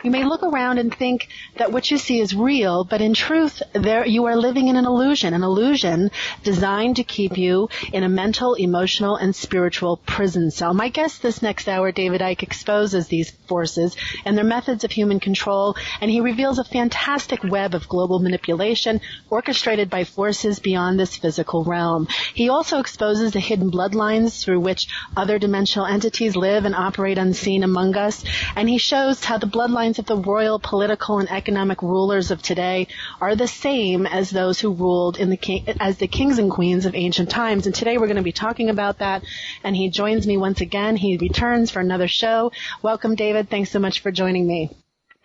You may look around and think that what you see is real, but in truth, you are living in an illusion designed to keep you in a mental, emotional, and spiritual prison cell. My guest this next hour, David Icke, exposes these forces and their methods of human control, and he reveals a fantastic web of global manipulation orchestrated by forces beyond this physical realm. He also exposes the hidden bloodlines through which other dimensional entities live and operate unseen among us, and he shows how the bloodlines of the royal, political, and economic rulers of today are the same as those who ruled as the kings and queens of ancient times. And today we're going to be talking about that, and he joins me once again. He returns for another show. Welcome, David. Thanks so much for joining me.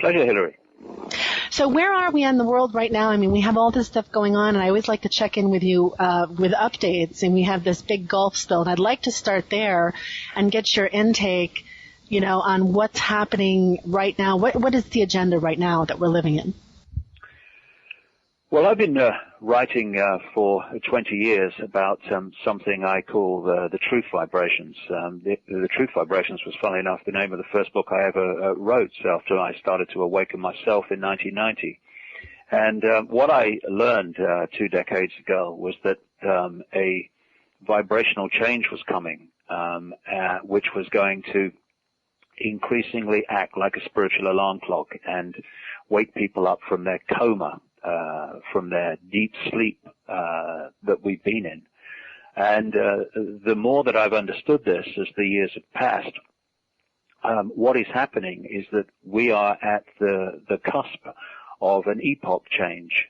Pleasure, Hillary. So where are we in the world right now? I mean, we have all this stuff going on, and I always like to check in with you with updates, and we have this big Gulf spill, and I'd like to start there and get your intake, on what's happening right now. What is the agenda right now that we're living in? Well, I've been writing for 20 years about something I call the truth vibrations. The truth vibrations was, funnily enough, the name of the first book I ever wrote after I started to awaken myself in 1990. And what I learned 2 decades ago was that a vibrational change was coming, which was going to increasingly act like a spiritual alarm clock and wake people up from their coma, from their deep sleep that we've been in. And the more that I've understood this as the years have passed, what is happening is that we are at the cusp of an epoch change.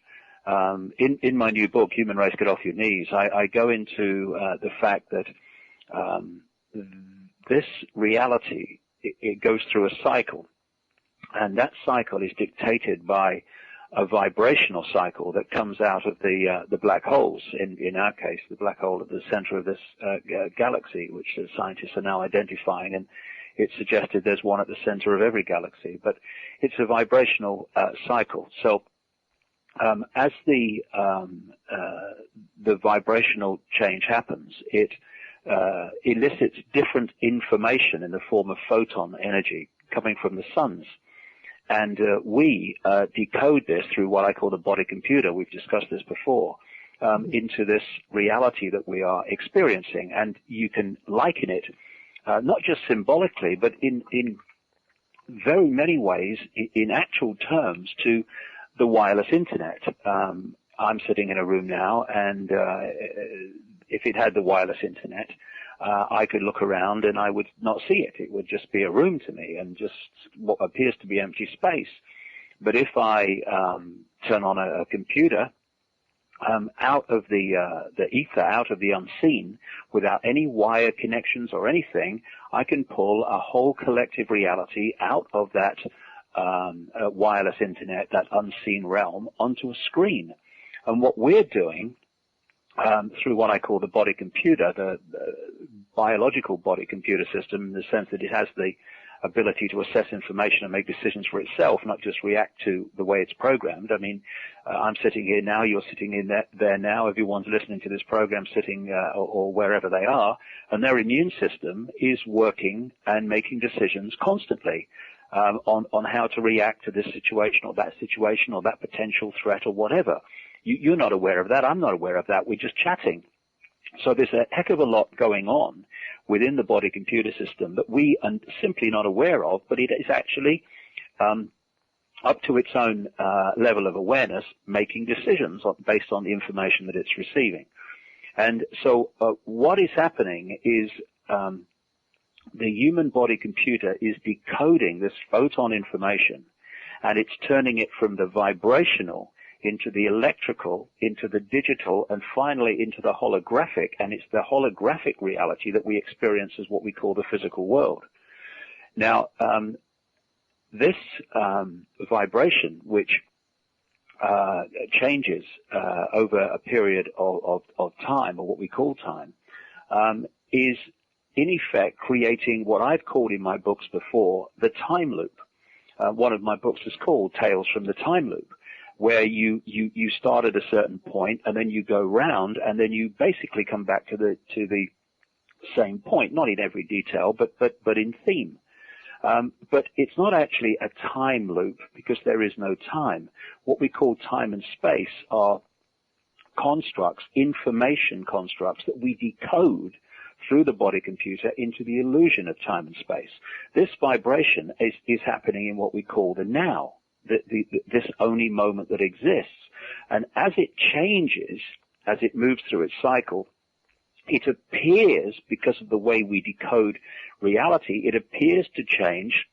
In my new book, Human Race, Get Off Your Knees, I go into the fact that this reality, it goes through a cycle, and that cycle is dictated by a vibrational cycle that comes out of the black holes. In our case, the black hole at the center of this galaxy, which the scientists are now identifying, and it's suggested there's one at the center of every galaxy. But it's a vibrational cycle. So as the vibrational change happens, it elicits different information in the form of photon energy coming from the suns. And we decode this through what I call the body computer. We've discussed this before, into this reality that we are experiencing. And you can liken it, not just symbolically, but in very many ways, in actual terms, to the wireless internet. I'm sitting in a room now, and if it had the wireless internet, I could look around and I would not see it. It would just be a room to me and just what appears to be empty space. But if I turn on a computer, out of the ether, out of the unseen, without any wire connections or anything, I can pull a whole collective reality out of that wireless internet, that unseen realm, onto a screen. And what we're doing through what I call the body computer, the biological body computer system, in the sense that it has the ability to assess information and make decisions for itself, not just react to the way it's programmed. I mean, I'm sitting here now, you're sitting in there now, everyone's listening to this program sitting or wherever they are, and their immune system is working and making decisions constantly on how to react to this situation or that potential threat or whatever. You're not aware of that. I'm not aware of that. We're just chatting. So there's a heck of a lot going on within the body computer system that we are simply not aware of, but it is actually up to its own level of awareness, making decisions based on the information that it's receiving. And so what is happening is the human body computer is decoding this photon information, and it's turning it from the vibrational into the electrical, into the digital, and finally into the holographic. And it's the holographic reality that we experience as what we call the physical world. Now, this vibration, which changes over a period of time, or what we call time, is in effect creating what I've called in my books before the time loop. One of my books is called Tales from the Time Loop, where you start at a certain point and then you go round and then you basically come back to the same point, not in every detail, but in theme. But it's not actually a time loop because there is no time. What we call time and space are constructs, information constructs that we decode through the body computer into the illusion of time and space. This vibration is happening in what we call the now, this only moment that exists. And as it changes, as it moves through its cycle, it appears, because of the way we decode reality, it appears to change,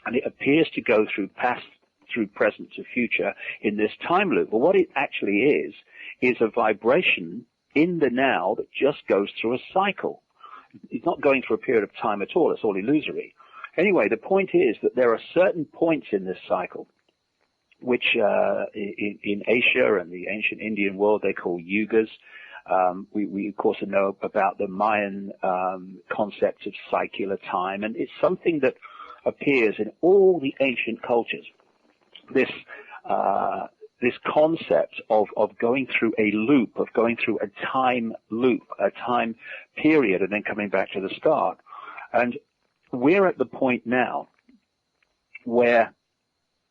and it appears to go through past, through present to future in this time loop. But what it actually is a vibration in the now that just goes through a cycle. It's not going through a period of time at all. It's all illusory. Anyway, the point is that there are certain points in this cycle which in Asia and the ancient Indian world they call yugas. We of course know about the Mayan concept of circular time, and it's something that appears in all the ancient cultures. This concept of going through a loop, of going through a time loop, a time period, and then coming back to the start. And we're at the point now where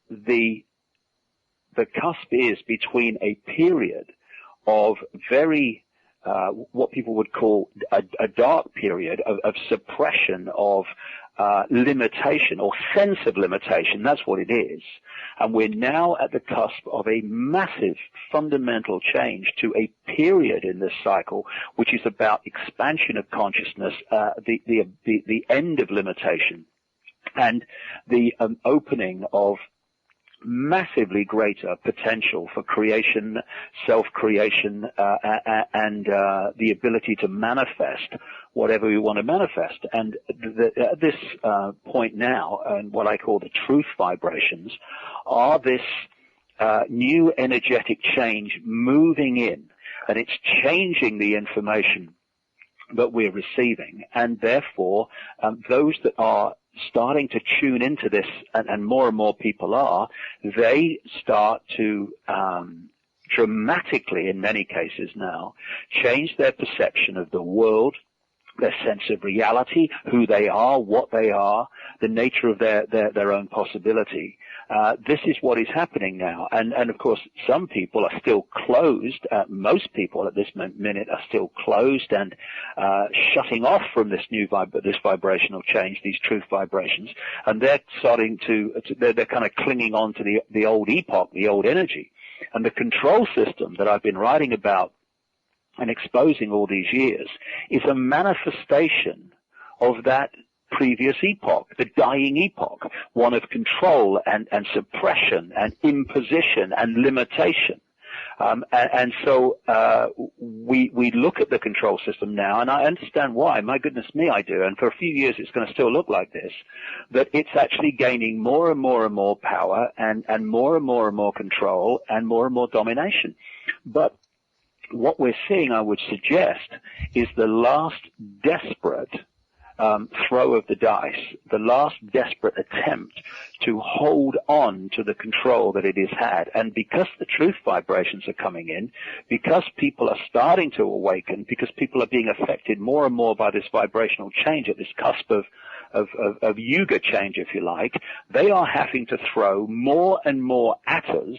the cusp is between a period of very, what people would call a dark period of suppression, of limitation or sense of limitation. That's what it is. And we're now at the cusp of a massive fundamental change to a period in this cycle, which is about expansion of consciousness, the end of limitation, and the opening of massively greater potential for creation, self-creation, and the ability to manifest whatever we want to manifest. And at this point now, and what I call the truth vibrations, are this new energetic change moving in, and it's changing the information that we're receiving, and therefore those that are starting to tune into this, and more people are, they start to dramatically, in many cases now, change their perception of the world, their sense of reality, who they are, what they are, the nature of their own possibility. This is what is happening now. And of course, some people are still closed. Most people at this minute are still closed and shutting off from this this vibrational change, these truth vibrations. And they're starting they're kind of clinging on to the old epoch, the old energy. And the control system that I've been writing about and exposing all these years is a manifestation of that previous epoch, the dying epoch, one of control and suppression and imposition and limitation. And so we look at the control system now, and I understand why. My goodness me, I do. And for a few years it's going to still look like this, that it's actually gaining more and more power and more and more control and more domination. But what we're seeing, I would suggest, is the last desperate throw of the dice, the last desperate attempt to hold on to the control that it has had. And because the truth vibrations are coming in, because people are starting to awaken, because people are being affected more and more by this vibrational change at this cusp of yuga change, if you like, they are having to throw more and more at us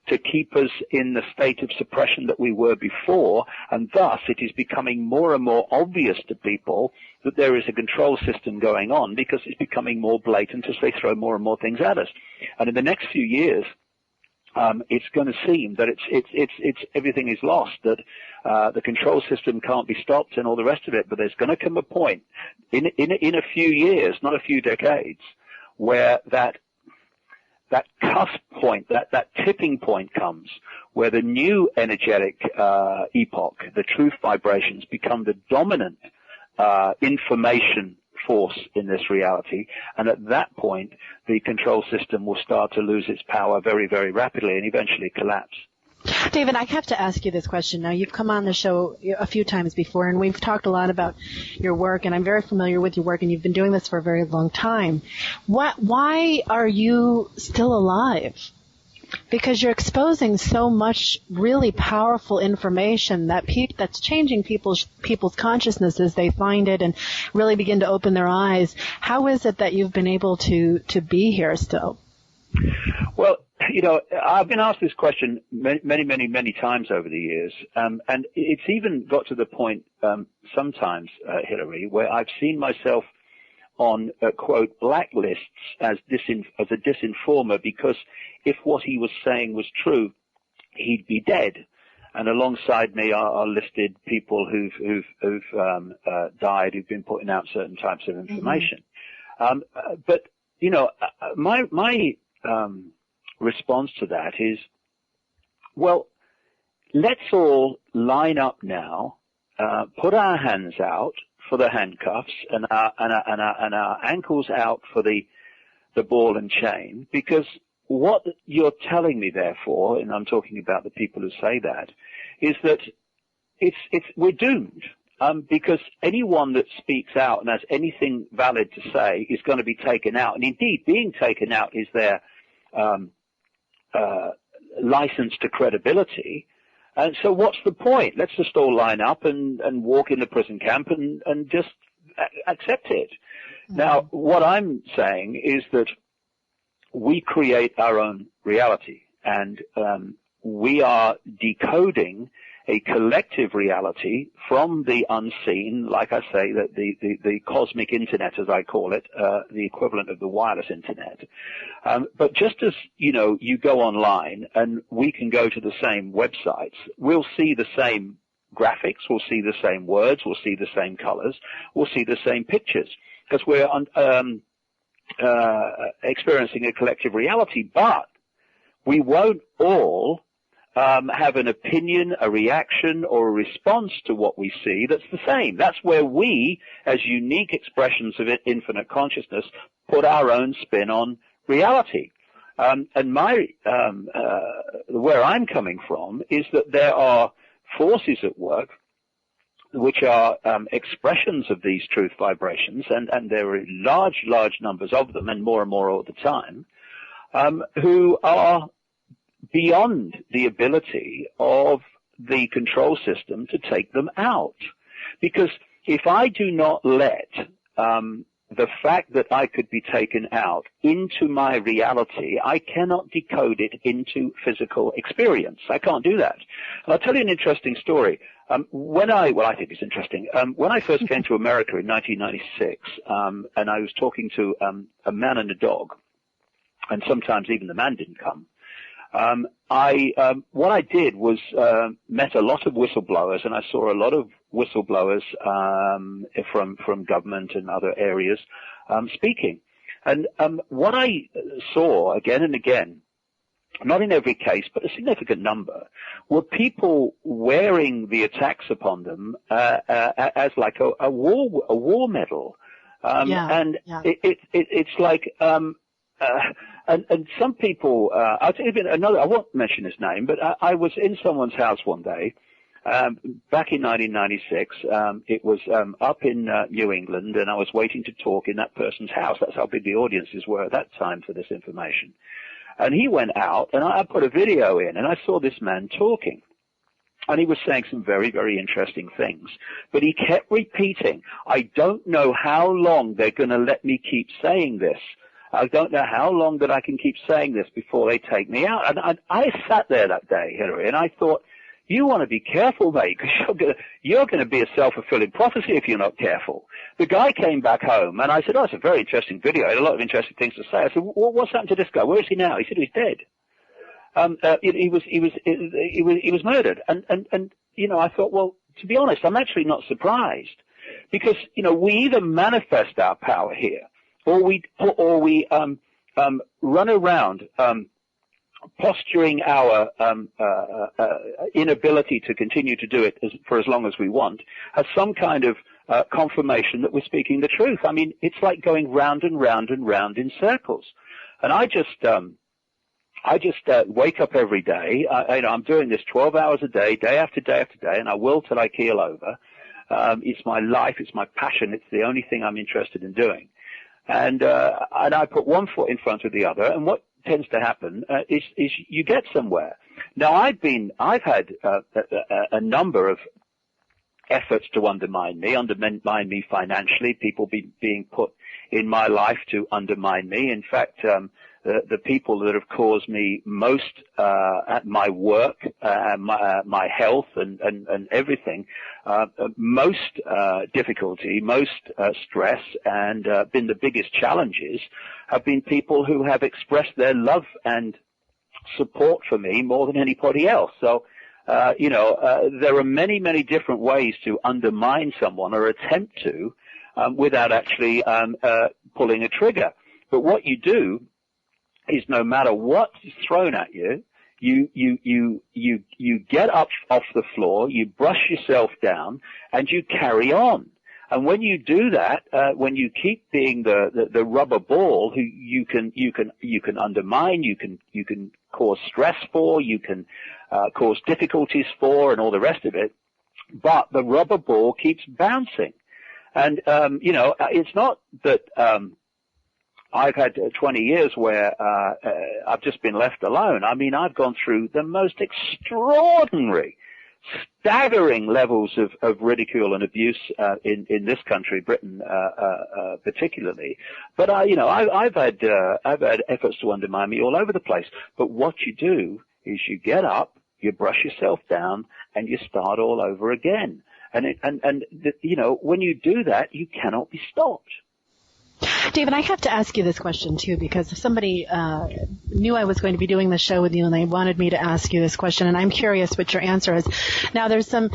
to keep us in the state of suppression that we were before, and thus it is becoming more and more obvious to people that there is a control system going on, because it's becoming more blatant as they throw more and more things at us. And in the next few years, it's going to seem that it's everything is lost, that the control system can't be stopped and all the rest of it. But there's going to come a point in a few years, not a few decades, where that cusp point, that tipping point comes, where the new energetic epoch, the truth vibrations, become the dominant information force in this reality, and at that point the control system will start to lose its power very, very rapidly and eventually collapse. David, I have to ask you this question. Now, you've come on the show a few times before, and we've talked a lot about your work, and I'm very familiar with your work, and you've been doing this for a very long time. Why are you still alive? Because you're exposing so much really powerful information that's changing people's consciousness as they find it and really begin to open their eyes. How is it that you've been able to be here still? Well, I've been asked this question many times over the years, and it's even got to the point sometimes, Hillary, where I've seen myself on, quote, blacklists as a disinformer, because if what he was saying was true, he'd be dead. And alongside me are listed people who've died, who've been putting out certain types of information. But my response to that is, well, let's all line up now, put our hands out for the handcuffs and our ankles out for the ball and chain, because what you're telling me, therefore, and I'm talking about the people who say that, is that we're doomed. Because anyone that speaks out and has anything valid to say is going to be taken out. And indeed, being taken out is their license to credibility. And so what's the point? Let's just all line up and walk in the prison camp and just accept it. Mm-hmm. Now, what I'm saying is that we create our own reality, and we are decoding a collective reality from the unseen, like I say, that the cosmic internet, as I call it, the equivalent of the wireless internet. But just as, you go online and we can go to the same websites, we'll see the same graphics, we'll see the same words, we'll see the same colors, we'll see the same pictures, because we're experiencing a collective reality, but we won't all have an opinion, a reaction, or a response to what we see that's the same. That's where we, as unique expressions of infinite consciousness, put our own spin on reality. And where I'm coming from is that there are forces at work which are expressions of these truth vibrations, and there are large numbers of them, and more all the time, who are beyond the ability of the control system to take them out. Because if I do not let the fact that I could be taken out into my reality, I cannot decode it into physical experience. I can't do that. And I'll tell you an interesting story. I think it's interesting. When I first came to America in 1996, and I was talking to a man and a dog, and sometimes even the man didn't come, what I did was met a lot of whistleblowers, and I saw a lot of whistleblowers from government and other areas speaking. And what I saw again and again, not in every case, but a significant number, were people wearing the attacks upon them as like a war medal. It's like and some people, I won't mention his name, but I was in someone's house one day, back in 1996. It was up in New England, and I was waiting to talk in that person's house. That's how big the audiences were at that time for this information. And he went out, and I put a video in, and I saw this man talking. And he was saying some very, very interesting things. But he kept repeating, I don't know how long they're going to let me keep saying this. I don't know how long that I can keep saying this before they take me out. And I sat there that day, Hillary, and I thought, you want to be careful, mate, because you're going to be a self-fulfilling prophecy if you're not careful. The guy came back home, and I said, it's a very interesting video. I had a lot of interesting things to say. I said, what's happened to this guy? Where is he now? He said he's dead. He was murdered. And I thought, well, to be honest, I'm actually not surprised, because, we either manifest our power here, or we run around posturing our inability to continue to do it for as long as we want as some kind of confirmation that we're speaking the truth. I mean, it's like going round and round and round in circles. And I just wake up every day. I'm doing this 12 hours a day, day after day after day, and I will till I keel over. It's my life. It's my passion. It's the only thing I'm interested in doing. And I put one foot in front of the other. And what tends to happen is you get somewhere. Now, I've had a number of efforts to undermine me financially, people being put in my life to undermine me. In fact, the people that have caused me most at my work, my health and everything, most difficulty, most stress, and been the biggest challenges have been people who have expressed their love and support for me more than anybody else. So there are many, many different ways to undermine someone or attempt to without actually pulling a trigger. But what you do is, no matter what's thrown at you, you get up off the floor, you brush yourself down, and you carry on. And when you do that, when you keep being the rubber ball who you can undermine, you can cause stress for, you can cause difficulties for, and all the rest of it, but the rubber ball keeps bouncing. And it's not that I've had 20 years where I've just been left alone. I mean, I've gone through the most extraordinary, staggering levels of ridicule and abuse in this country, Britain particularly. But I've had efforts to undermine me all over the place. But what you do is you get up, you brush yourself down, and you start all over again. And when you do that, you cannot be stopped. David, I have to ask you this question, too, because somebody knew I was going to be doing this show with you, and they wanted me to ask you this question, and I'm curious what your answer is. Now, there's some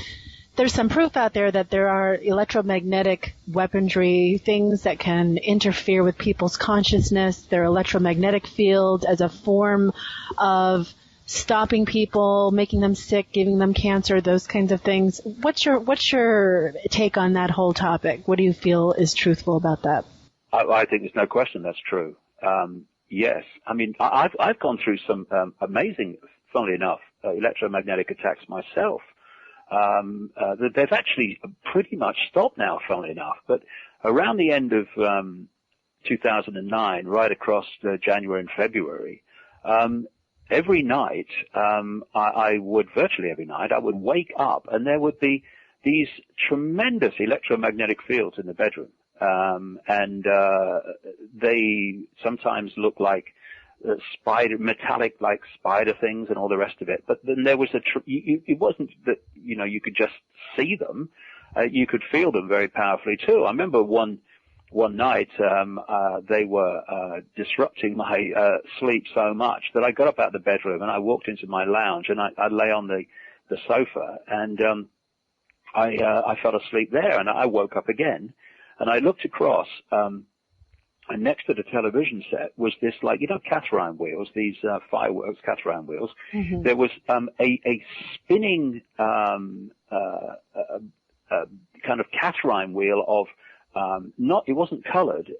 proof out there that there are electromagnetic weaponry, things that can interfere with people's consciousness, their electromagnetic field as a form of stopping people, making them sick, giving them cancer, those kinds of things. What's your take on that whole topic? What do you feel is truthful about that? I think there's no question that's true. Yes. I mean, I've gone through some amazing, funnily enough, electromagnetic attacks myself. They've actually pretty much stopped now, funnily enough. But around the end of 2009, right across January and February, every night, virtually every night, I would wake up and there would be these tremendous electromagnetic fields in the bedroom. They sometimes look like metallic like spider things and all the rest of it. But then there was it wasn't that, you could just see them. You could feel them very powerfully too. I remember one night, they were disrupting my sleep so much that I got up out of the bedroom and I walked into my lounge and I lay on the sofa and I fell asleep there and I woke up again. And I looked across, and next to the television set was this, Catherine wheels, these fireworks Catherine wheels. Mm-hmm. There was a spinning kind of Catherine wheel of it wasn't colored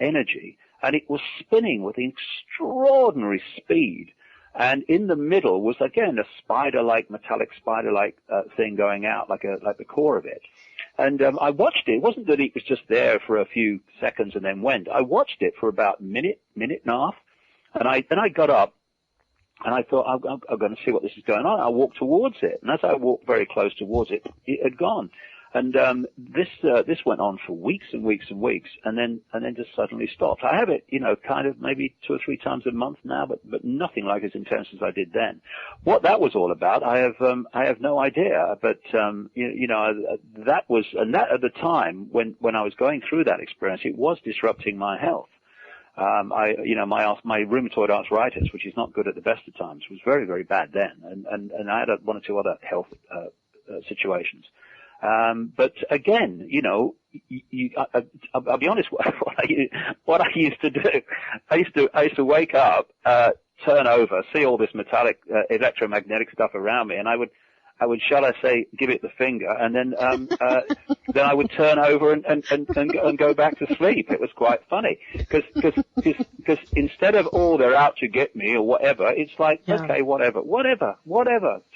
energy, and it was spinning with extraordinary speed. And in the middle was again a metallic spider-like thing going out, like the core of it. And I watched it. It wasn't that it was just there for a few seconds and then went. I watched it for about a minute and a half, and I got up and I thought I'm going to see what this is going on. I walked towards it, and as I walked very close towards it, it had gone. And this went on for weeks and weeks and weeks, and then just suddenly stopped. I have it, kind of maybe 2 or 3 times a month now, but nothing like as intense as I did then. What that was all about, I have no idea. But that was, and that at the time when I was going through that experience, it was disrupting my health. My rheumatoid arthritis, which is not good at the best of times, was very, very bad then, and I had 1 or 2 other health situations. But again, I'll be honest, what I used to do, I used to wake up, turn over, see all this metallic, electromagnetic stuff around me, and I would, shall I say, give it the finger, and then I would turn over and go back to sleep. It was quite funny, because instead of, they're out to get me or whatever, it's like, okay, whatever,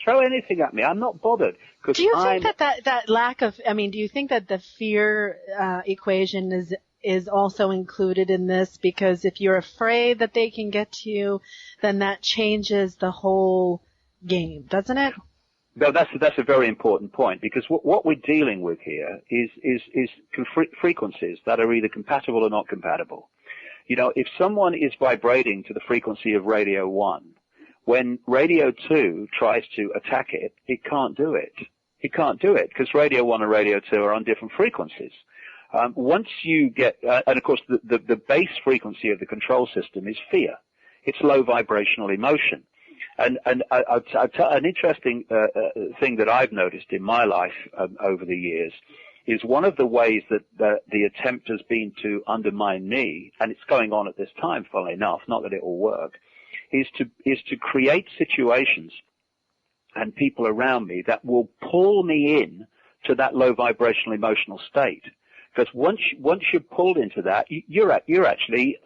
throw anything at me, I'm not bothered. Do you think that lack of, do you think that the fear equation is also included in this, because if you're afraid that they can get to you, then that changes the whole game, doesn't it? No, that's a very important point, because what we're dealing with here is frequencies that are either compatible or not compatible. You know, if someone is vibrating to the frequency of radio 1, when radio 2 tries to attack it, it can't do it. It can't do it because radio 1 and radio 2 are on different frequencies. Once you get, and of course the base frequency of the control system is fear. It's low vibrational emotion. And I'll tell an interesting thing that I've noticed in my life over the years is one of the ways that the attempt has been to undermine me, and it's going on at this time, funnily enough, not that it will work, is to create situations and people around me that will pull me in to that low vibrational emotional state. Because once you're pulled into that, you're actually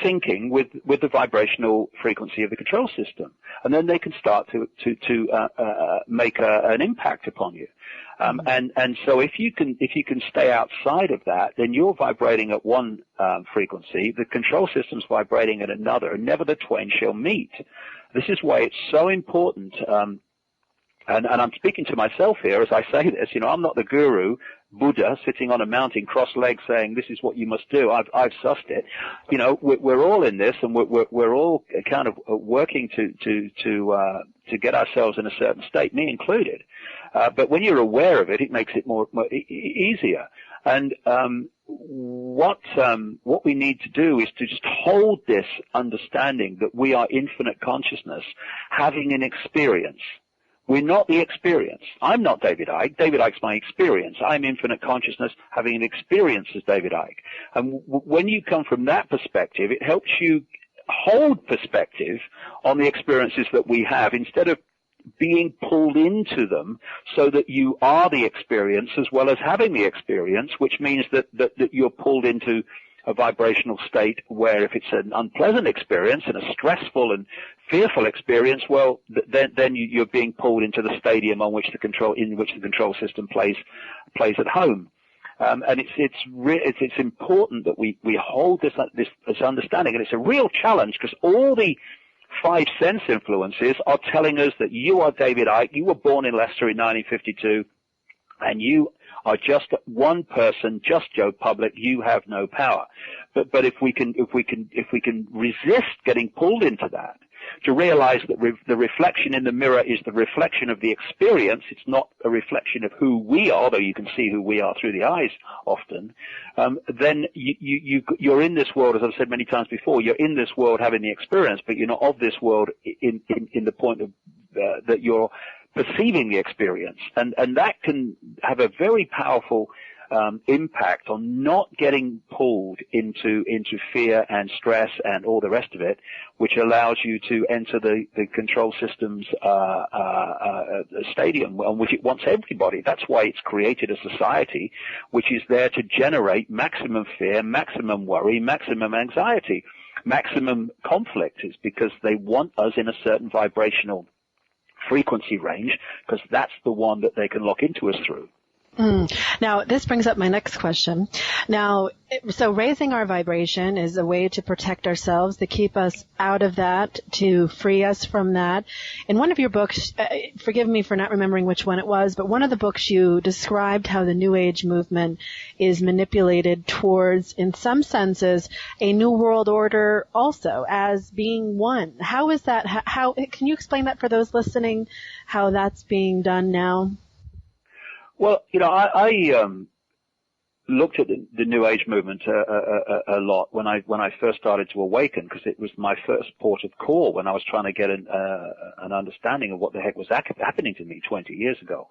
syncing with the vibrational frequency of the control system, and then they can start to make an impact upon you. And so if you can stay outside of that, then you're vibrating at one frequency, the control system's vibrating at another, and never the twain shall meet. This is why it's so important. And I'm speaking to myself here as I say this. You know, I'm not the guru, Buddha, sitting on a mountain cross-legged saying, this is what you must do. I've sussed it. You know, we're all in this, and we're all kind of working to get ourselves in a certain state, me included. But when you're aware of it, it makes it more easier. And what we need to do is to just hold this understanding that we are infinite consciousness having an experience. We're not the experience. I'm not David Icke. David Icke's my experience. I'm infinite consciousness having an experience as David Icke. And when you come from that perspective, it helps you hold perspective on the experiences that we have instead of being pulled into them, so that you are the experience as well as having the experience, which means that you're pulled into a vibrational state where if it's an unpleasant experience and a stressful and fearful experience, well, then you're being pulled into the stadium in which the control system plays at home. And it's important that we hold this understanding, and it's a real challenge because all the 5 sense influences are telling us that you are David Icke, you were born in Leicester in 1952, and you are just one person, just Joe Public. You have no power. But if we can resist getting pulled into that, to realize that the reflection in the mirror is the reflection of the experience. It's not a reflection of who we are, though you can see who we are through the eyes often. Then you're in this world, as I've said many times before. You're in this world having the experience, but you're not of this world in the point of that you're perceiving the experience, and that can have a very powerful impact on not getting pulled into fear and stress and all the rest of it, which allows you to enter the control system's stadium on which it wants everybody. That's why it's created a society which is there to generate maximum fear, maximum worry, maximum anxiety, maximum conflict. Is because they want us in a certain vibrational frequency range, because that's the one that they can lock into us through. Now, this brings up my next question. Now, so raising our vibration is a way to protect ourselves, to keep us out of that, to free us from that. In one of your books, forgive me for not remembering which one it was, but one of the books you described how the New Age movement is manipulated towards, in some senses, a new world order also, as being one. How is that? How can you explain that for those listening, how that's being done now? Well, you know, I looked at the New Age movement a lot when I first started to awaken, because it was my first port of call when I was trying to get an understanding of what the heck was happening to me 20 years ago,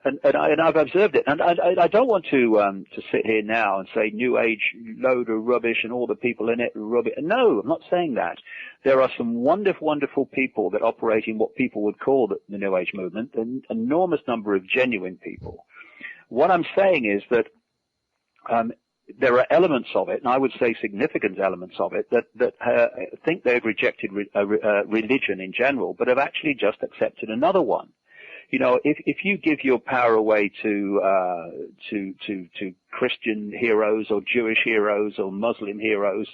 and I've observed it, and I don't want to sit here now and say New Age load of rubbish and all the people in it rubbish. No, I'm not saying that. There are some wonderful people that operate in what people would call the New Age movement, an enormous number of genuine people. What I'm saying is that there are elements of it, and I would say significant elements of it, that think they've rejected religion in general, but have actually just accepted another one. You know, if you give your power away to Christian heroes or Jewish heroes or Muslim heroes.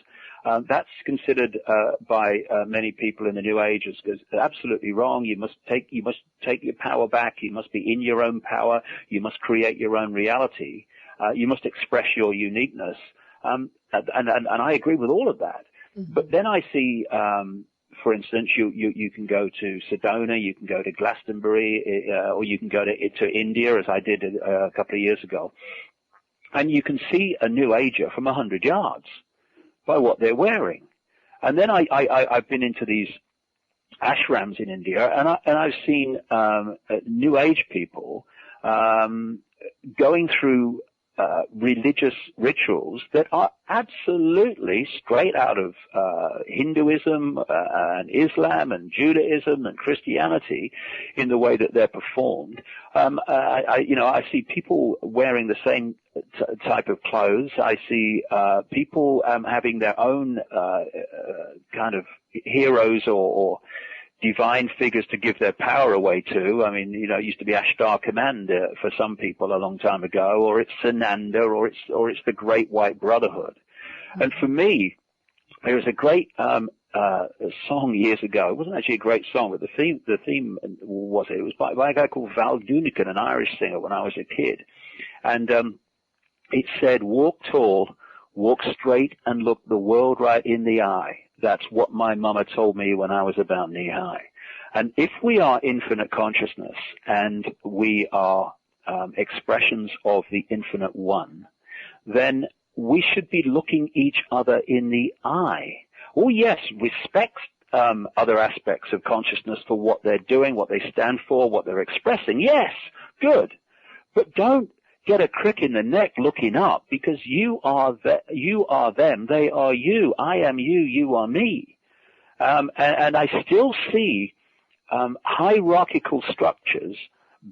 That's considered by many people in the New Age as absolutely wrong. You must take your power back. You must be in your own power. You must create your own reality. You must express your uniqueness. And I agree with all of that. Mm-hmm. But then I see, for instance, you can go to Sedona, you can go to Glastonbury, or you can go to India, as I did a couple of years ago, and you can see a New Ager from 100 yards by what they're wearing. And then I've been into these ashrams in India, and I've seen New Age people going through religious rituals that are absolutely straight out of Hinduism and Islam and Judaism and Christianity in the way that they're performed. I see people wearing the same type of clothes. I see people having their own kind of heroes or divine figures to give their power away to. I mean, it used to be Ashtar Command for some people a long time ago, or it's Sananda, or it's the Great White Brotherhood. And for me, there was a great song years ago. It wasn't actually a great song, but the theme was it was by a guy called Val Dunican, an Irish singer, when I was a kid. And it said, "Walk tall, walk straight, and look the world right in the eye. That's what my mama told me when I was about knee high." And if we are infinite consciousness and we are expressions of the infinite one, then we should be looking each other in the eye. Oh yes, respect other aspects of consciousness for what they're doing, what they stand for, what they're expressing. Yes, good. But don't get a crick in the neck looking up, because you are them, they are you, I am you, you are me. And I still see hierarchical structures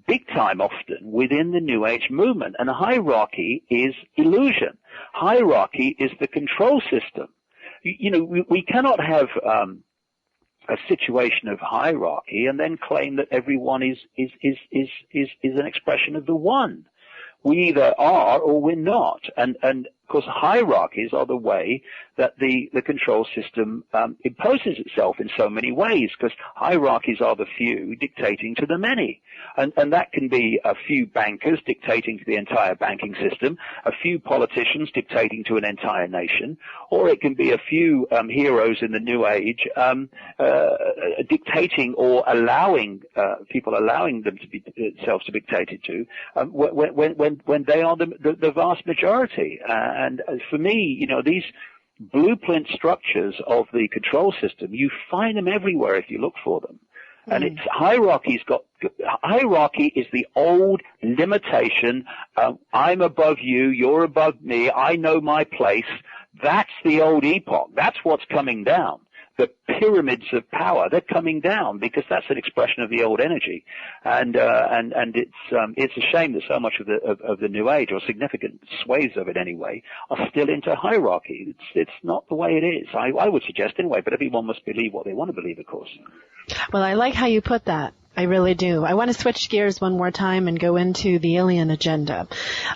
big time often within the New Age movement. And hierarchy is illusion. Hierarchy is the control system. We cannot have a situation of hierarchy and then claim that everyone is an expression of the one. We either are or we're not. And of course, hierarchies are the way that the control system imposes itself in so many ways, because hierarchies are the few dictating to the many. And that can be a few bankers dictating to the entire banking system, a few politicians dictating to an entire nation, or it can be a few heroes in the New Age dictating or allowing them to be themselves to be dictated to when they are the vast majority. And for me, these blueprint structures of the control system, you find them everywhere if you look for them. And it's hierarchy is the old limitation. I'm above you, you're above me, I know my place. That's the old epoch. That's what's coming down. The pyramids of power, they're coming down because that's an expression of the old energy. And it's a shame that so much of the New Age, or significant swathes of it anyway, are still into hierarchy. It's not the way it is. I would suggest anyway, but everyone must believe what they want to believe, of course. Well, I like how you put that. I really do. I want to switch gears one more time and go into the alien agenda.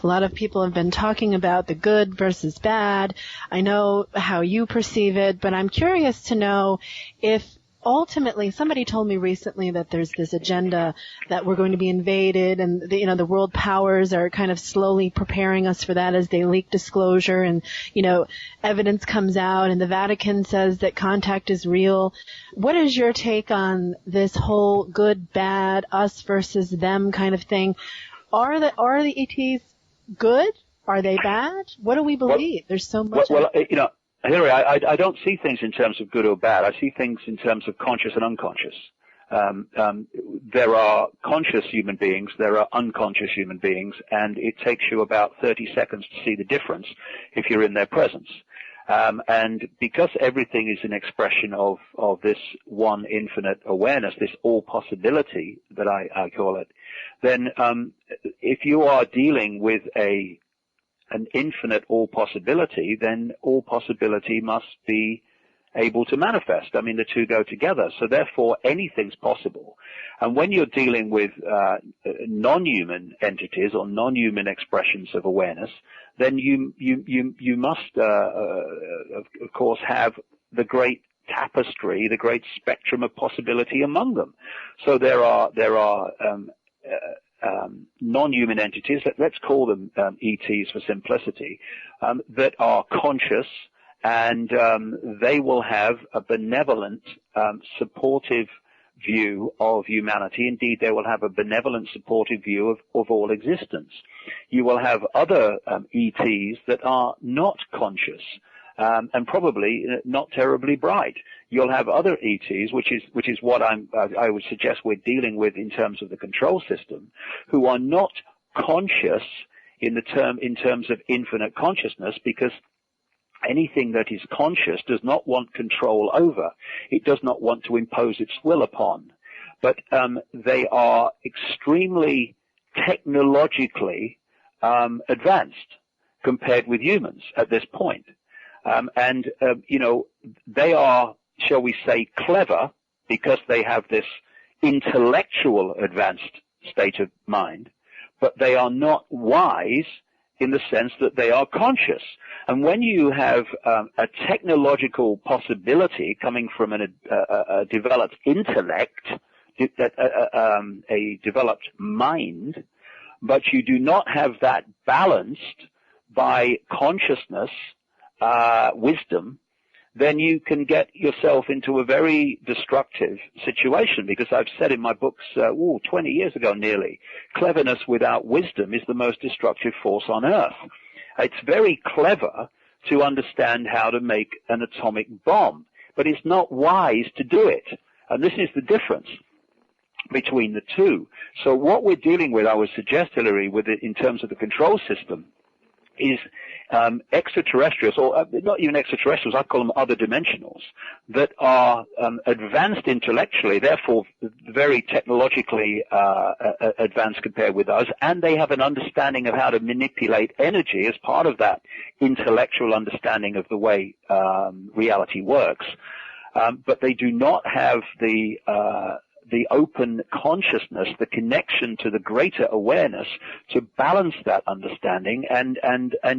A lot of people have been talking about the good versus bad. I know how you perceive it, but I'm curious to know if ultimately, somebody told me recently that there's this agenda that we're going to be invaded, and the world powers are kind of slowly preparing us for that as they leak disclosure, and evidence comes out, and the Vatican says that contact is real. What is your take on this whole good, bad, us versus them kind of thing? Are the ETs good? Are they bad? What do we believe? There's so much. Hilary, I don't see things in terms of good or bad. I see things in terms of conscious and unconscious. There are conscious human beings, there are unconscious human beings, and it takes you about 30 seconds to see the difference if you're in their presence. And because everything is an expression of this one infinite awareness, this all possibility that I call it, then if you are dealing with an infinite all possibility, then all possibility must be able to manifest. I mean, the two go together. So therefore, anything's possible. And when you're dealing with non-human entities or non-human expressions of awareness, then you must, of course, have the great tapestry, the great spectrum of possibility among them. So there are non-human entities, let's call them ETs for simplicity, that are conscious, and they will have a benevolent, supportive view of humanity. Indeed, they will have a benevolent, supportive view of all existence. You will have other ETs that are not conscious, and probably not terribly bright. You'll have other ETs, which is what I would suggest we're dealing with in terms of the control system, who are not conscious in terms of infinite consciousness, because anything that is conscious does not want control over. It does not want to impose its will upon. But they are extremely technologically advanced compared with humans at this point. They are, shall we say, clever because they have this intellectual advanced state of mind, but they are not wise in the sense that they are conscious. And when you have a technological possibility coming from a developed intellect, a developed mind, but you do not have that balanced by consciousness, wisdom, then you can get yourself into a very destructive situation, because I've said in my books 20 years ago nearly, cleverness without wisdom is the most destructive force on earth. It's very clever to understand how to make an atomic bomb, but it's not wise to do it. And this is the difference between the two. So what we're dealing with, I would suggest, Hilary, with it in terms of the control system, is extraterrestrials, or not even extraterrestrials, I call them other dimensionals, that are advanced intellectually, therefore very technologically advanced compared with us, and they have an understanding of how to manipulate energy as part of that intellectual understanding of the way reality works. But they do not have the open consciousness, the connection to the greater awareness to balance that understanding and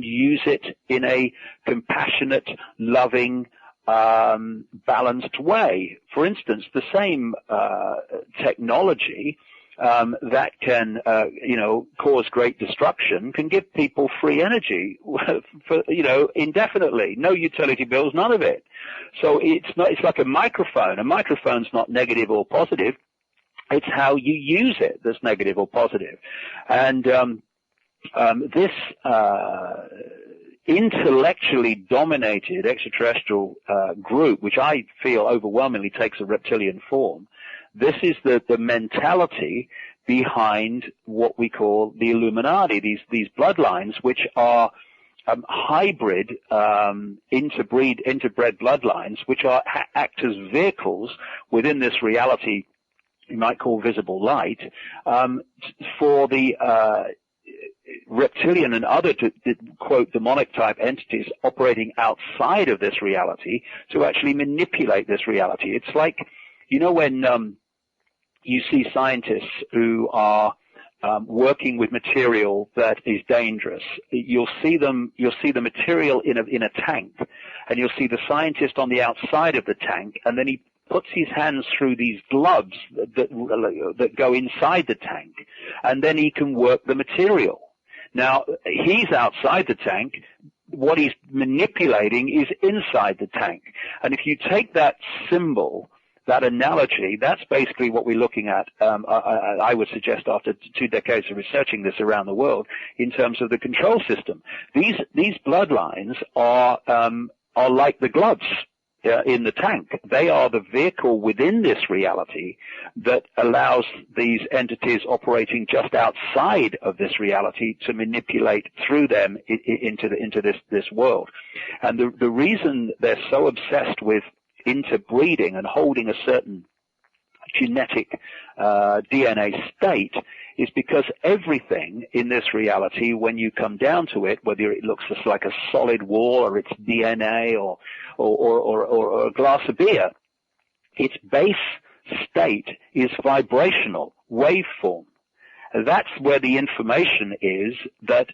use it in a compassionate, loving, balanced way. For instance, the same technology that can cause great destruction can give people free energy for indefinitely, no utility bills, none of it. So it's like a microphone. A microphone's not negative or positive. It's how you use it that's negative or positive. And this intellectually dominated extraterrestrial group, which I feel overwhelmingly takes a reptilian form, this is the mentality behind what we call the Illuminati, these bloodlines, which are hybrid, interbred bloodlines, which act as vehicles within this reality you might call visible light, for the reptilian and other, quote, demonic type entities operating outside of this reality to actually manipulate this reality. It's like, when you see scientists who are working with material that is dangerous, you'll see the material in a tank, and you'll see the scientist on the outside of the tank, and then he puts his hands through these gloves that go inside the tank, and then he can work the material. Now, he's outside the tank. What he's manipulating is inside the tank. And if you take that symbol, that analogy, that's basically what we're looking at, I would suggest, after 2 decades of researching this around the world, in terms of the control system. These bloodlines are like the gloves in the tank. They are the vehicle within this reality that allows these entities operating just outside of this reality to manipulate through them into this world. And the reason they're so obsessed with interbreeding and holding a certain genetic DNA state is because everything in this reality, when you come down to it, whether it looks just like a solid wall or it's DNA or a glass of beer, its base state is vibrational, waveform. That's where the information is that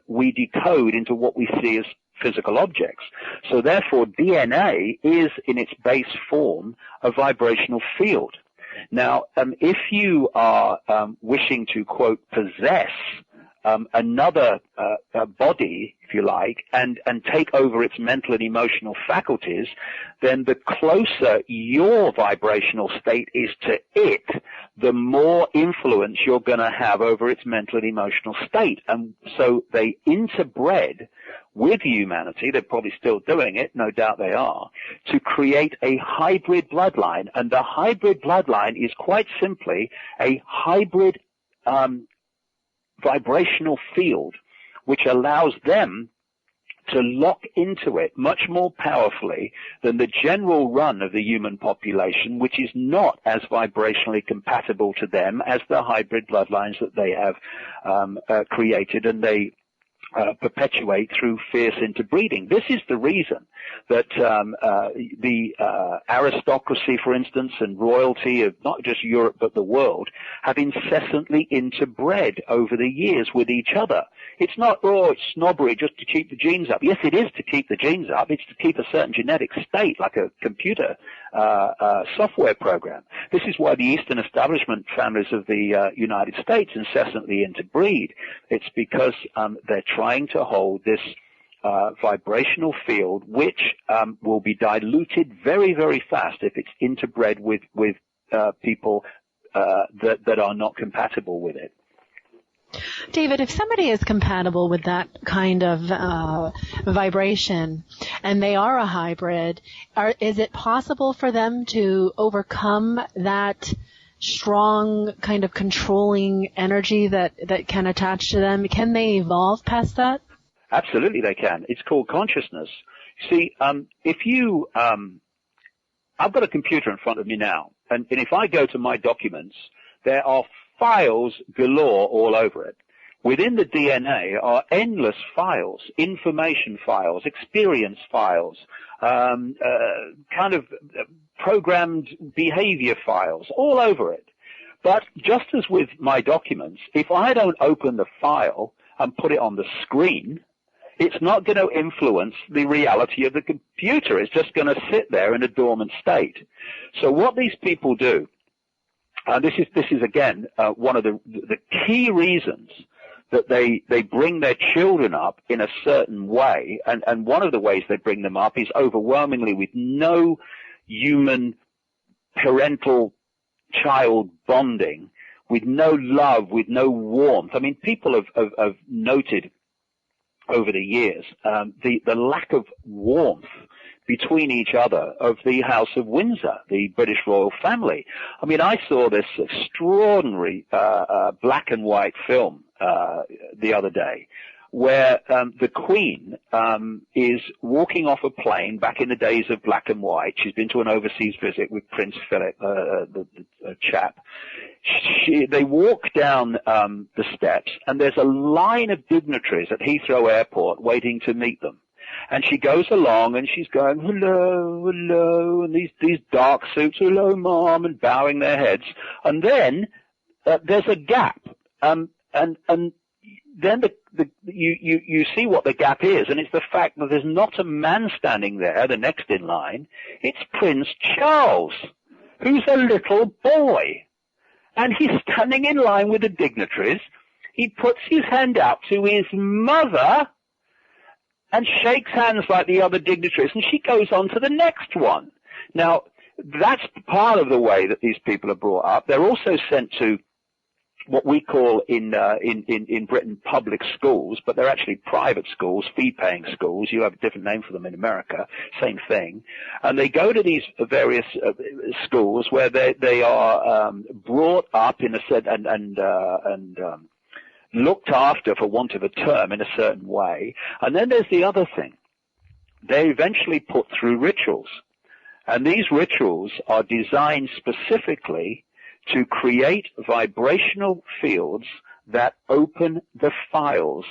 we decode into what we see as physical objects. So therefore, DNA is in its base form a vibrational field. Now, if you are wishing to, quote, possess another body, if you like, and take over its mental and emotional faculties, then the closer your vibrational state is to it, the more influence you're going to have over its mental and emotional state. And so they interbred with humanity, they're probably still doing it, no doubt they are, to create a hybrid bloodline. And the hybrid bloodline is quite simply a hybrid vibrational field, which allows them to lock into it much more powerfully than the general run of the human population, which is not as vibrationally compatible to them as the hybrid bloodlines that they have created and they perpetuate through fierce interbreeding. This is the reason that the aristocracy, for instance, and royalty of not just Europe but the world have incessantly interbred over the years with each other. It's not, it's snobbery just to keep the genes up. Yes, it is to keep the genes up. It's to keep a certain genetic state, like a computer software program. This is why the Eastern establishment families of the United States incessantly interbreed. It's because they're trying to hold this vibrational field, which will be diluted very, very fast if it's interbred with people that are not compatible with it. David, if somebody is compatible with that kind of vibration and they are a hybrid, is it possible for them to overcome that strong kind of controlling energy that can attach to them? Can they evolve past that? Absolutely they can. It's called consciousness. See, if you, I've got a computer in front of me now, and if I go to my documents, there are files galore all over it. Within the DNA are endless files, information files, experience files, kind of programmed behavior files, all over it. But just as with my documents, if I don't open the file and put it on the screen, it's not going to influence the reality of the computer. It's just going to sit there in a dormant state. So what these people do, this is again one of the key reasons that they bring their children up in a certain way, and one of the ways they bring them up is overwhelmingly with no human parental child bonding, with no love, with no warmth. I mean, people have noted over the years the lack of warmth between each other of the House of Windsor, the British royal family. I mean, I saw this extraordinary black and white film the other day where the Queen is walking off a plane back in the days of black and white. She's been to an overseas visit with Prince Philip, the chap. They walk down the steps, and there's a line of dignitaries at Heathrow Airport waiting to meet them. And she goes along and she's going, hello, hello, and these dark suits, hello, mom, and bowing their heads. And then there's a gap, and then you see what the gap is, and it's the fact that there's not a man standing there, the next in line. It's Prince Charles, who's a little boy. And he's standing in line with the dignitaries. He puts his hand out to his mother and shakes hands like the other dignitaries, and she goes on to the next one. Now, that's part of the way that these people are brought up. They're also sent to what we call in Britain public schools, but they're actually private schools, fee-paying schools. You have a different name for them in America, same thing. And they go to these various schools where they are brought up in a set and looked after, for want of a term, in a certain way. And then there's the other thing. They're eventually put through rituals. And these rituals are designed specifically to create vibrational fields that open the files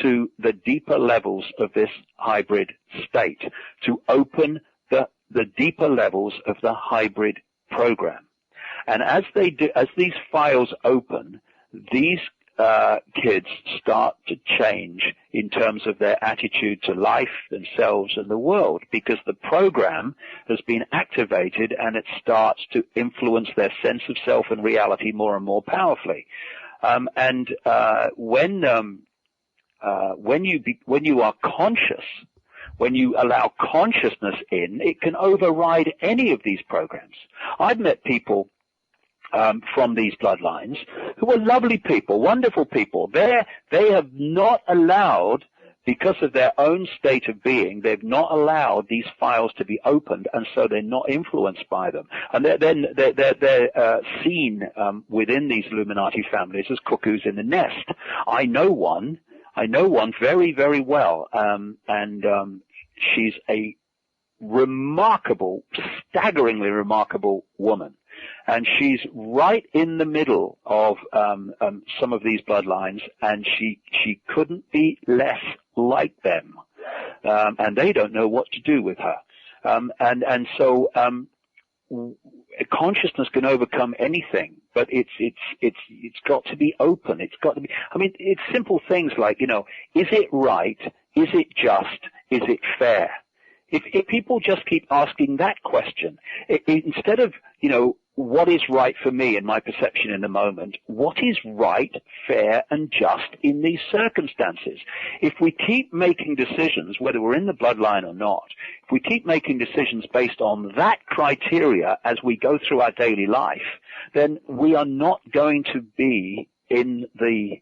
to the deeper levels of this hybrid state, to open the deeper levels of the hybrid program. And as these files open, these kids start to change in terms of their attitude to life, themselves, and the world, because the program has been activated and it starts to influence their sense of self and reality more and more powerfully. When you are conscious, when you allow consciousness in, it can override any of these programs. I've met people from these bloodlines who are lovely people, wonderful people. They have not allowed, because of their own state of being, they've not allowed these files to be opened, and so they're not influenced by them. And they're seen within these Illuminati families as cuckoos in the nest. I know one very, very well, and she's a remarkable, staggeringly remarkable woman. And she's right in the middle of some of these bloodlines, and she couldn't be less like them. And they don't know what to do with her. So consciousness can overcome anything, but it's got to be open. It's got to be. I mean, it's simple things like, is it right? Is it just? Is it fair? If people just keep asking that question, instead of, what is right for me in my perception in the moment, what is right, fair, and just in these circumstances? If we keep making decisions, whether we're in the bloodline or not, if we keep making decisions based on that criteria as we go through our daily life, then we are not going to be in the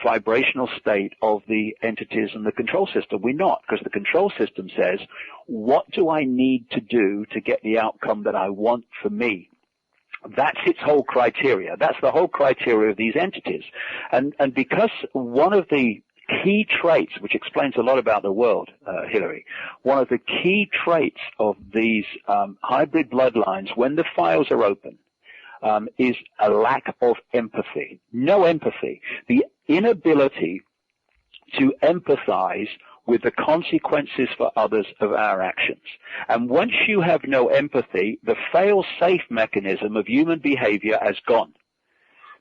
vibrational state of the entities and the control system. We're not, because the control system says, what do I need to do to get the outcome that I want for me? That's its whole criteria. That's the whole criteria of these entities. And because one of the key traits, which explains a lot about the world, Hillary, one of the key traits of these hybrid bloodlines, when the files are open, is a lack of empathy. No empathy. The inability to empathize with the consequences for others of our actions. And once you have no empathy, the fail-safe mechanism of human behavior has gone.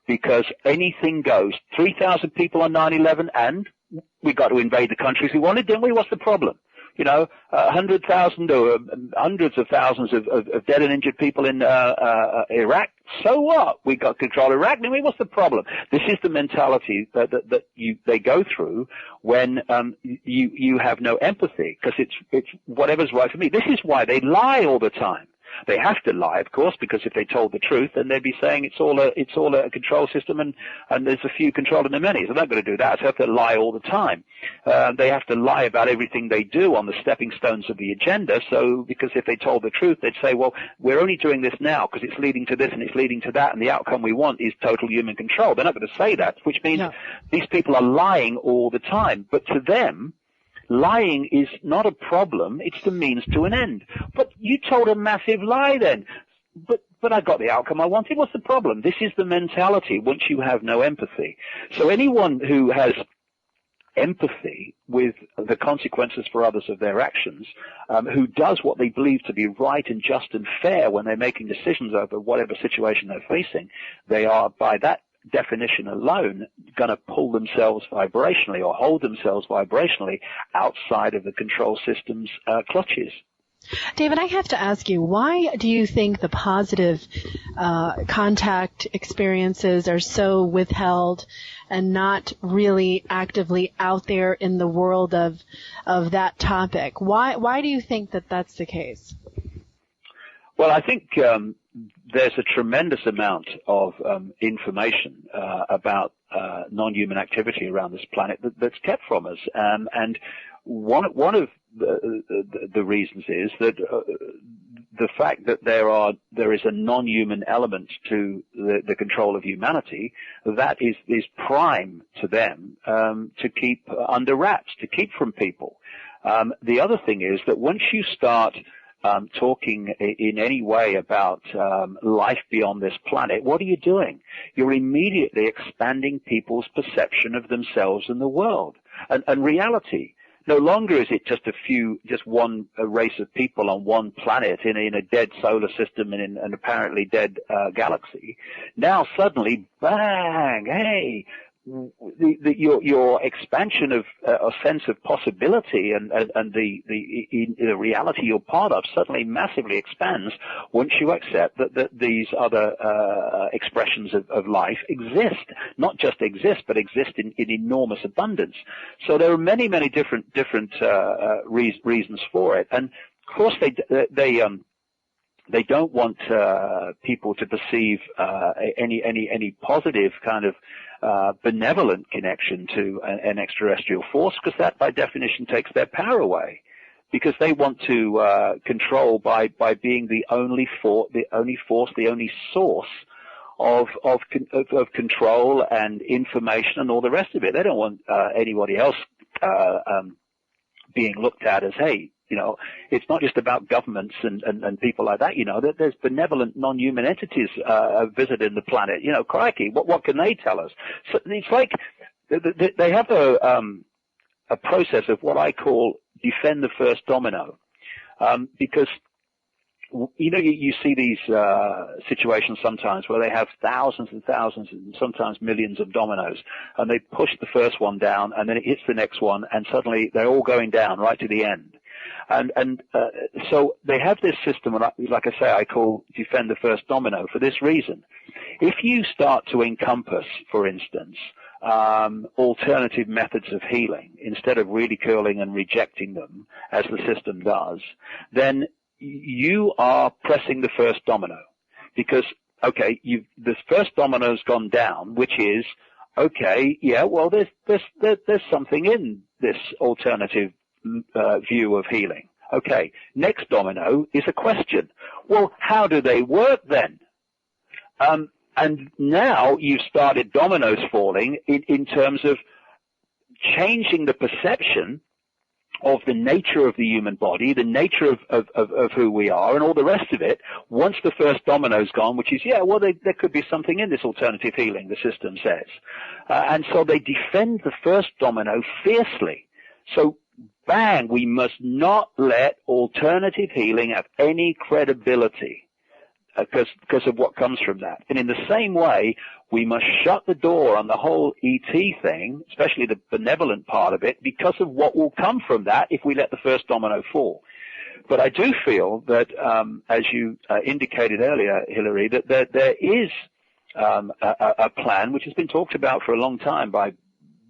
Because anything goes. 3,000 people on 9/11, and we got to invade the countries we wanted, didn't we? What's the problem? 100,000 or hundreds of thousands of dead and injured people in Iraq. So what? We got control of Iraq. I mean, what's the problem? This is the mentality that they go through when you have no empathy, because it's whatever's right for me. This is why they lie all the time. They have to lie, of course, because if they told the truth, then they'd be saying it's all a control system, and there's a few controlling the many. So they're not going to do that. So they have to lie all the time. They have to lie about everything they do on the stepping stones of the agenda. So because if they told the truth, they'd say, well, we're only doing this now because it's leading to this and it's leading to that, and the outcome we want is total human control. They're not going to say that, which means these people are lying all the time. But to them, lying is not a problem, it's the means to an end. But you told a massive lie then. But I got the outcome I wanted. What's the problem? This is the mentality once you have no empathy. So anyone who has empathy with the consequences for others of their actions, who does what they believe to be right and just and fair when they're making decisions over whatever situation they're facing, they are, by that definition alone, going to pull themselves vibrationally or hold themselves vibrationally outside of the control system's clutches. David, I have to ask you, why do you think the positive contact experiences are so withheld and not really actively out there in the world of that topic? Why do you think that that's the case? Well, I think there's a tremendous amount of information about non-human activity around this planet that's kept from us, and one of the reasons is that the fact that there is a non-human element to the control of humanity that is prime to them to keep under wraps, to keep from people. The other thing is that once you start talking in any way about life beyond this planet, what are you doing? You're immediately expanding people's perception of themselves and the world and reality. No longer is it just one race of people on one planet in a dead solar system and in an apparently dead galaxy. Now suddenly, bang, hey, your expansion of a sense of possibility and the reality you're part of suddenly massively expands once you accept that these other expressions of life exist, not just exist, but exist in enormous abundance. So there are many different reasons for it, and of course they don't want people to perceive any positive kind of benevolent connection to an extraterrestrial force, because that by definition takes their power away, because they want to control by being the only force, the only source of control and information and all the rest of it. They don't want anybody else being looked at as, hey, you know, it's not just about governments and people like that, you know, that there's benevolent non-human entities visiting the planet. You know, crikey, what can they tell us? So it's like they have a process of what I call defend the first domino, because, you know, you see these situations sometimes where they have thousands and thousands and sometimes millions of dominoes, and they push the first one down, and then it hits the next one, and suddenly they're all going down right to the end. And so they have this system, and like I say, I call defend the first domino for this reason. If you start to encompass, for instance, alternative methods of healing, instead of ridiculing and rejecting them, as the system does, then you are pressing the first domino. Because, okay, the first domino's gone down, which is, okay, yeah, well, there's something in this alternative view of healing. Okay, next domino is a question. Well, how do they work then? And now you've started dominoes falling in terms of changing the perception of the nature of the human body, the nature of who we are, and all the rest of it, once the first domino's gone, which is, yeah, well, there could be something in this alternative healing, the system says. And so they defend the first domino fiercely. So, bang, we must not let alternative healing have any credibility because of what comes from that. And in the same way, we must shut the door on the whole ET thing, especially the benevolent part of it, because of what will come from that if we let the first domino fall. But I do feel that, as you indicated earlier, Hilary, that there is a plan which has been talked about for a long time by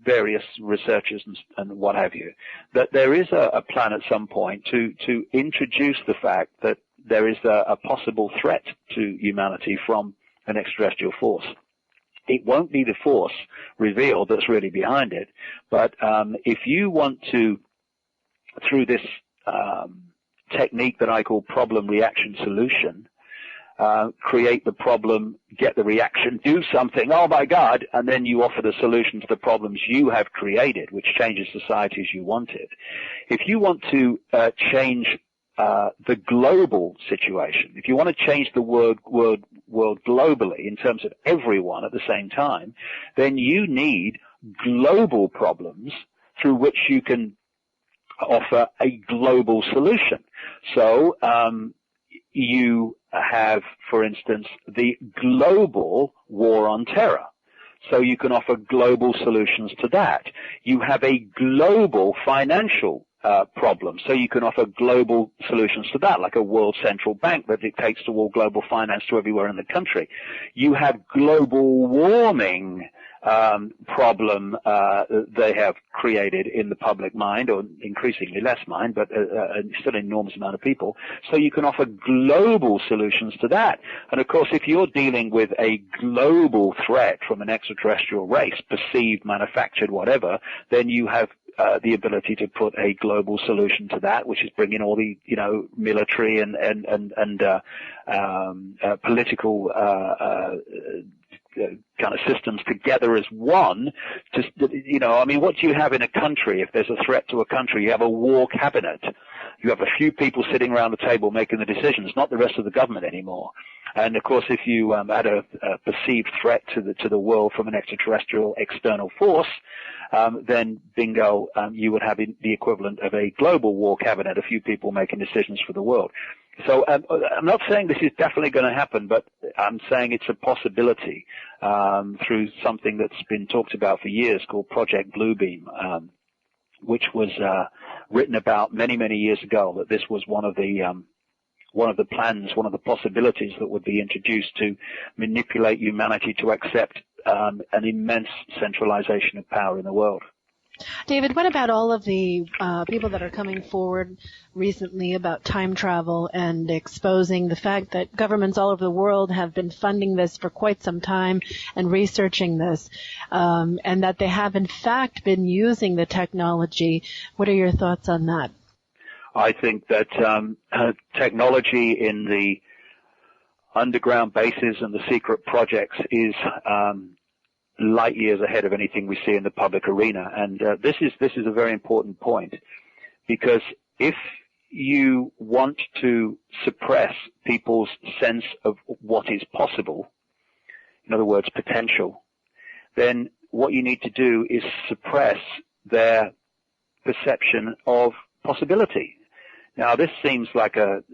various researchers and what have you, that there is a plan at some point to introduce the fact that there is a possible threat to humanity from an extraterrestrial force. It won't be the force revealed that's really behind it, but if you want to, through this technique that I call problem, reaction, solution, create the problem, get the reaction, do something, oh my God, and then you offer the solution to the problems you have created, which changes society as you want it. If you want to change the global situation, if you want to change the world globally in terms of everyone at the same time, then you need global problems through which you can offer a global solution. So you have, for instance, the global war on terror. So you can offer global solutions to that. You have a global financial problem. So you can offer global solutions to that, like a world central bank that dictates to all global finance to everywhere in the country. You have global warming problem they have created in the public mind, or increasingly less mind, but still an enormous amount of people. So you can offer global solutions to that. And of course, if you're dealing with a global threat from an extraterrestrial race, perceived, manufactured, whatever, then you have the ability to put a global solution to that, which is bringing all the, you know, military and political kind of systems together as one. I mean, what do you have in a country? If there's a threat to a country, you have a war cabinet. You have a few people sitting around the table making the decisions, not the rest of the government anymore. And of course, if you had a perceived threat to the world from an extraterrestrial external force, then bingo, you would have the equivalent of a global war cabinet, a few people making decisions for the world. So I'm not saying this is definitely going to happen, but I'm saying it's a possibility through something that's been talked about for years called Project Bluebeam, which was written about many, many years ago, that this was one of the plans, one of the possibilities that would be introduced to manipulate humanity to accept an immense centralization of power in the world. David, what about all of the people that are coming forward recently about time travel and exposing the fact that governments all over the world have been funding this for quite some time and researching this, and that they have in fact been using the technology? What are your thoughts on that? I think that technology in the underground bases and the secret projects is light years ahead of anything we see in the public arena. And this is a very important point, because if you want to suppress people's sense of what is possible, in other words, potential, then what you need to do is suppress their perception of possibility. Now, this seems like an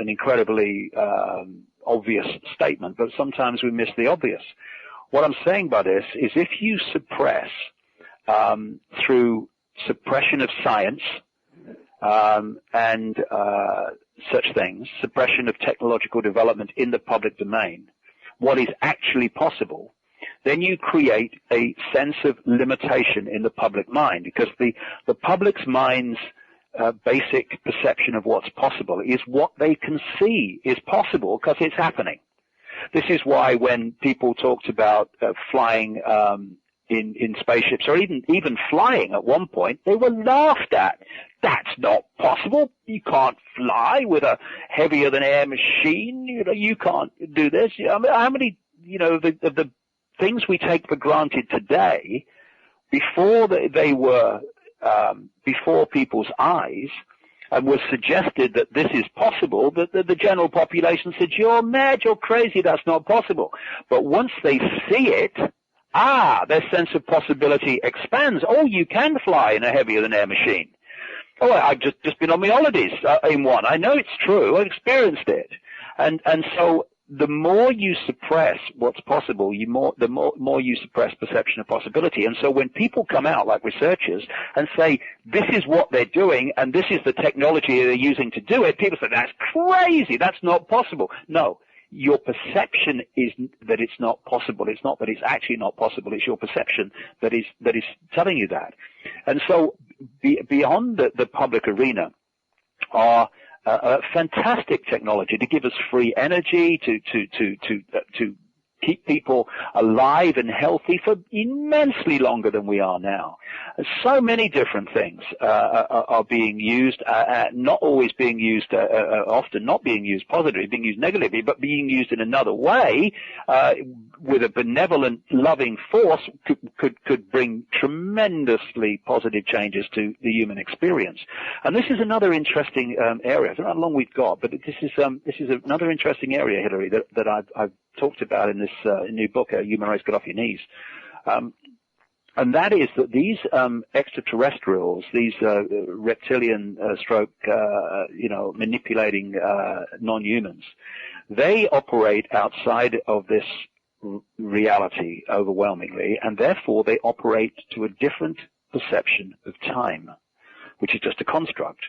incredibly obvious statement, but sometimes we miss the obvious. What I'm saying by this is, if you suppress through suppression of science and such things, suppression of technological development in the public domain, what is actually possible, then you create a sense of limitation in the public mind, because the public's mind's basic perception of what's possible is what they can see is possible because it's happening. This is why when people talked about flying in spaceships, or even flying at one point, they were laughed at. That's not possible. You can't fly with a heavier than air machine. You can't do this. How many, of the things we take for granted today, before they were before people's eyes, and was suggested that this is possible, that the general population said, "You're mad, you're crazy, that's not possible." But once they see it, their sense of possibility expands. Oh, you can fly in a heavier than air machine. Oh, I've just been on my holidays in one. I know it's true. I've experienced it. And so the more you suppress what's possible, the more you suppress perception of possibility. And so when people come out, like researchers, and say, this is what they're doing, and this is the technology they're using to do it, people say, that's crazy, that's not possible. No, your perception is that it's not possible. It's not that it's actually not possible. It's your perception that is telling you that. And so beyond the public arena are fantastic technology to give us free energy, to keep people alive and healthy for immensely longer than we are now. So many different things are being used, not always being used, often not being used positively, being used negatively, but being used in another way, with a benevolent, loving force, could bring tremendously positive changes to the human experience. And this is another interesting area. I don't know how long we've got, but this is another interesting area, Hillary, that I've talked about in this new book, Human Race Get Off Your Knees. And that is that these extraterrestrials, these reptilian stroke, manipulating non-humans, they operate outside of this reality overwhelmingly, and therefore they operate to a different perception of time, which is just a construct.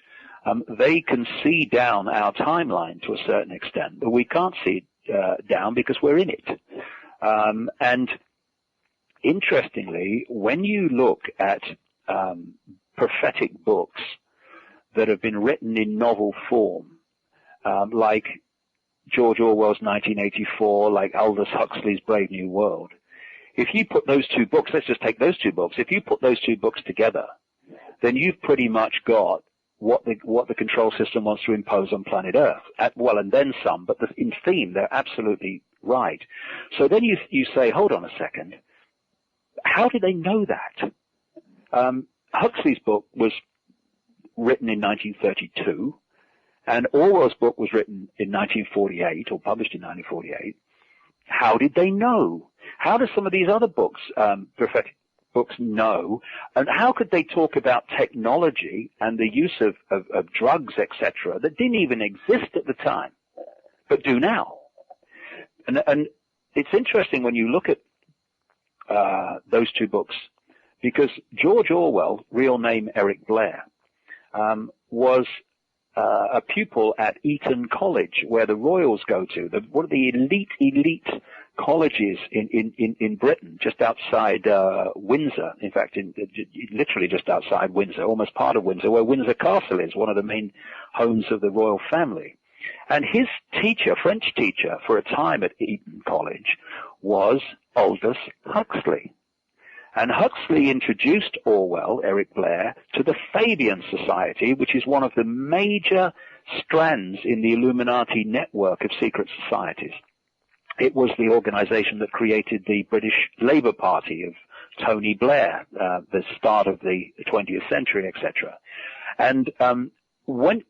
They can see down our timeline to a certain extent, but we can't see down because we're in it. And interestingly, when you look at prophetic books that have been written in novel form, like George Orwell's 1984, like Aldous Huxley's Brave New World, if you put those two books, let's just take those two books, if you put those two books together, then you've pretty much got what the control system wants to impose on planet Earth. And then some, but in theme, they're absolutely right. So then you say, hold on a second. How did they know that? Huxley's book was written in 1932, and Orwell's book was written in 1948, or published in 1948. How did they know? How do some of these other books, prophetic books, know? And how could they talk about technology and the use of drugs, etc., that didn't even exist at the time, but do now? And it's interesting when you look at those two books, because George Orwell, real name Eric Blair, was a pupil at Eton College, where the royals go to, one of the elite colleges in Britain, just outside Windsor. In fact, literally just outside Windsor, almost part of Windsor, where Windsor Castle is, one of the main homes of the royal family. And his teacher, French teacher, for a time at Eton College, was Aldous Huxley. And Huxley introduced Orwell, Eric Blair, to the Fabian Society, which is one of the major strands in the Illuminati network of secret societies. It was the organization that created the British Labour Party of Tony Blair, the start of the 20th century, etc. And when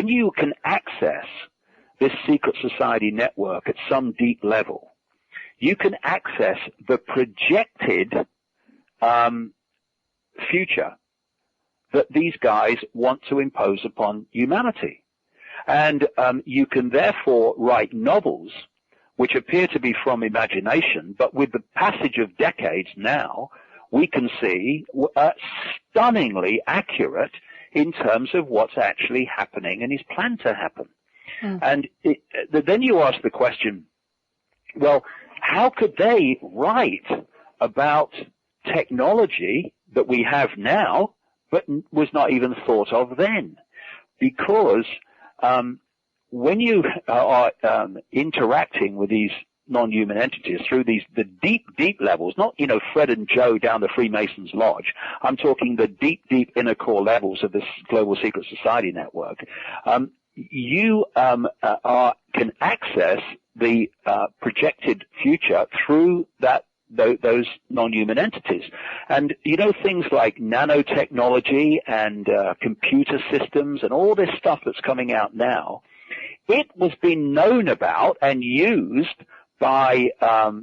you can access this secret society network at some deep level, you can access the projected future that these guys want to impose upon humanity. And you can therefore write novels which appear to be from imagination, but with the passage of decades now, we can see stunningly accurate in terms of what's actually happening and is planned to happen. And then you ask the question, well, how could they write about technology that we have now, but was not even thought of then? Because when you are interacting with these non-human entities through the deep levels, not, Fred and Joe down the Freemasons Lodge. I'm talking the deep inner core levels of this global secret society network. You can access the projected future through those non-human entities. And things like nanotechnology and computer systems and all this stuff that's coming out now, it was being known about and used by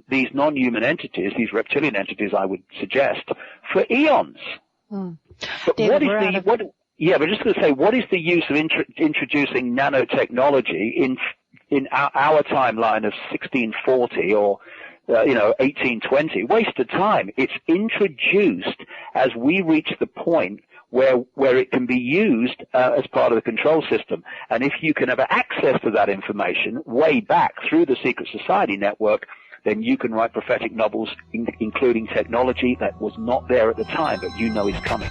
these non-human entities, these reptilian entities, I would suggest, for eons. But David, but just going to say, what is the use of introducing nanotechnology in our timeline of 1640 or 1820? Waste of time. It's introduced as we reach the point where it can be used as part of the control system. And if you can have access to that information way back through the secret society network, then you can write prophetic novels, including technology that was not there at the time, but is coming.